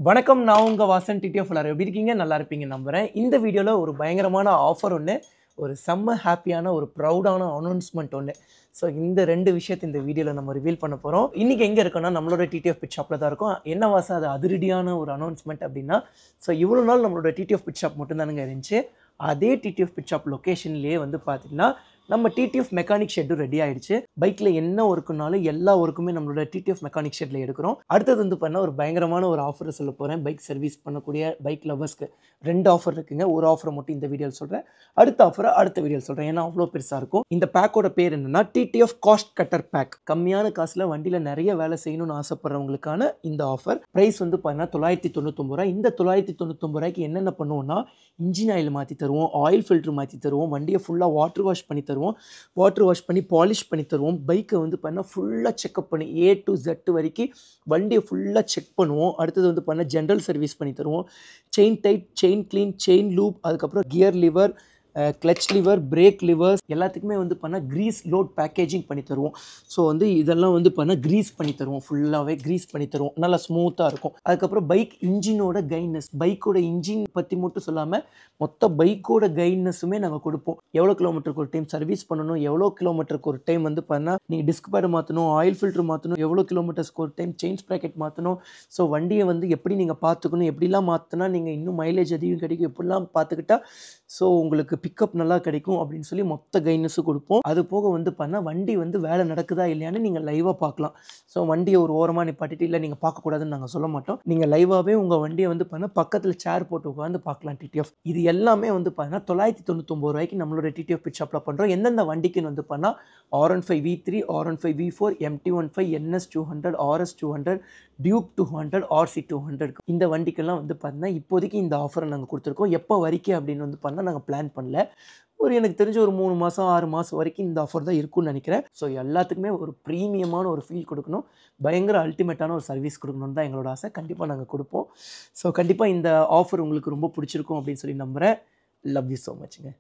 வணக்கம், நான் உங்க வாசன் டிடிஎஃப் எல்லாரும் எப்படி இருக்கீங்க? நல்லா இருப்பீங்க நம்புறேன். இந்த வீடியோல ஒரு பயங்கரமான ஆஃபர் ஒண்ணு, ஒரு செம்ம ஹாப்பியான ஒரு ப்ரௌடான அனௌன்ஸ்மெண்ட் ஒண்ணு. ஸோ இந்த 2 விஷயத்த இந்த வீடியோல நம்ம ரிவீல் பண்ண போறோம். இன்னைக்கு எங்க இருக்கோம்னா, நம்மளோட டிடிஎஃப் பிட் ஷாப்ல தான் இருக்கோம். என்ன வாசம் அது அதிரடியான ஒரு அனௌன்ஸ்மெண்ட் அப்படின்னா, ஸோ இவ்வளோ நாள் நம்மளோட டிடிஎஃப் பிட் ஷாப் மட்டும் தானுங்க இருந்துச்சு. அதே டிடிஎஃப் பிட் ஷாப் லொகேஷன்லேயே வந்து பார்த்தீங்கன்னா, நம்ம டிடிஎஃப் மெக்கானிக் ஷெட்டும் ரெடி ஆயிடுச்சு. பைக்ல என்ன ஒர்க்குனாலும் எல்லா ஒர்க்குமே நம்மளோட டிடிஎஃப் மெக்கானிக் ஷெட்ல எடுக்கிறோம். அடுத்தது வந்து பண்ண ஒரு பயங்கரமான ஒரு ஆஃபர் சொல்ல போறேன். பைக் சர்வீஸ் பண்ணக்கூடிய பைக் லவர்ஸ்க்கு 2 ஆஃபர் இருக்குங்க. ஒரு ஆஃபரை மட்டும் இந்த வீடியோவில் சொல்றேன். அடுத்த ஆஃபரை அடுத்த வீடியோவில் சொல்றேன். ஏன்னா அவ்வளோ பெருசா இருக்கும். இந்த பேக்கோட பேர் என்னன்னா டிடிஎஃப் காஸ்ட் கட்டர் பேக். கம்மியான காசுல வண்டியில நிறைய வேலை செய்யணும்னு ஆசைப்படுறவங்களுக்கான இந்த ஆஃபர். பிரைஸ் வந்து பார்த்தீங்கன்னா ரூ. 999. இந்த ரூ. 999 என்னென்ன பண்ணுவோம்னா, இன்ஜின் ஆயில் மாற்றி தருவோம், ஆயில் ஃபில்டர் மாற்றி தருவோம், வண்டியை ஃபுல்லாக வாட்டர் வாஷ் பண்ணி தருவோம், வாட்டர் வாஷ் பண்ணி பாலிஷ் பண்ணி தருவோம், பைக்கை வந்து பார்த்தீங்கன்னா ஃபுல்லாக செக்அப் பண்ணி A to Z வரைக்கும் வண்டியை ஃபுல்லாக செக் பண்ணுவோம். அடுத்தது வந்து பார்த்தீங்கன்னா ஜென்ரல் சர்வீஸ் பண்ணி தருவோம், chain tight, chain clean, chain lube, அதுக்கப்புறம் gear lever, clutch lever, brake levers எல்லாத்துக்குமே வந்து பண்ணால் க்ரீஸ் லோட் பேக்கேஜிங் பண்ணி தருவோம். ஸோ வந்து இதெல்லாம் வந்து பண்ணால் க்ரீஸ் பண்ணி தருவோம், ஃபுல்லாகவே க்ரீஸ் பண்ணி தருவோம், நல்லா ஸ்மூத்தாக இருக்கும். அதுக்கப்புறம் பைக் இன்ஜினோட கைட்னஸ், பைக்கோட இன்ஜின் பற்றி மட்டும் சொல்லாமல் மொத்த பைக்கோட கைட்னஸுமே நாங்கள் கொடுப்போம். எவ்வளோ கிலோமீட்டருக்கு ஒரு டைம் சர்வீஸ் பண்ணணும், எவ்வளோ கிலோமீட்டருக்கு ஒரு டைம் வந்து பண்ணால் நீங்கள் டிஸ்க் பேடு மாற்றணும், ஆயில் ஃபில்டர் மாற்றணும், எவ்வளோ கிலோமீட்டர்ஸ்க்கு ஒரு டைம் செயின் ஸ்ப்ராக்கெட் மாற்றணும். ஸோ வண்டியை வந்து எப்படி நீங்கள் பார்த்துக்கணும், எப்படிலாம் மாற்றினா நீங்கள் இன்னும் மைலேஜ் அதிகம் கிடைக்கும், எப்படிலாம் பார்த்துக்கிட்டா ஸோ உங்களுக்கு பிக்கப் நல்லா கிடைக்கும் அப்படின்னு சொல்லி மொத்த கைட்னஸும் கொடுப்போம். அது போக வந்து பண்ணால் வண்டி வந்து வேலை நடக்குதா இல்லையான்னு நீங்கள் லைவாக பார்க்கலாம். ஸோ வண்டியை ஒரு ஓரமாக நிப்பாட்டிட்டு இல்லை நீங்கள் பார்க்கக்கூடாதுன்னு நாங்கள் சொல்ல மாட்டோம். நீங்கள் லைவாகவே உங்கள் வண்டியை வந்து பண்ணால் பக்கத்தில் சேர் போட்டு உட்காந்து பார்க்கலாம் டிடிஎஃப். இது எல்லாமே வந்து பார்த்தீங்கன்னா ரூ. 999 நம்மளோட டிடிஎஃப் பிட் ஷாப்பில் பண்ணுறோம். எந்தெந்த வண்டிக்குன்னு வந்து பண்ணால் R15 V3, R15 V4, MT15, NS200, RS200, Duke 200, RC200 இந்த வண்டிக்கெல்லாம் வந்து பார்த்தீங்கன்னா இப்போதைக்கு இந்த ஆஃபரை நாங்கள் கொடுத்துருக்கோம். எப்போ வரைக்கும் அப்படின்னு வந்து பண்ணால் நாங்கள் பிளான் பண்ணல. எனக்கு தெரிஞ்ச ஒரு 3 மாதம் 6 மாதம் வரைக்கும் இந்த ஆஃபர் தான் இருக்கும்னு நினைக்கிறேன். ஸோ எல்லாத்துக்குமே ஒரு ப்ரீமியமான ஒரு ஃபீல் கொடுக்கணும், பயங்கர அல்டிமேட்டான ஒரு சர்வீஸ் கொடுக்கணும்னு தான் எங்களோட ஆசை. கண்டிப்பாக நாங்கள் கொடுப்போம். ஸோ கண்டிப்பாக இந்த ஆஃபர் உங்களுக்கு ரொம்ப பிடிச்சிருக்கும் அப்படின்னு சொல்லி நம்புகிறேன். Love you so மச்ங்க.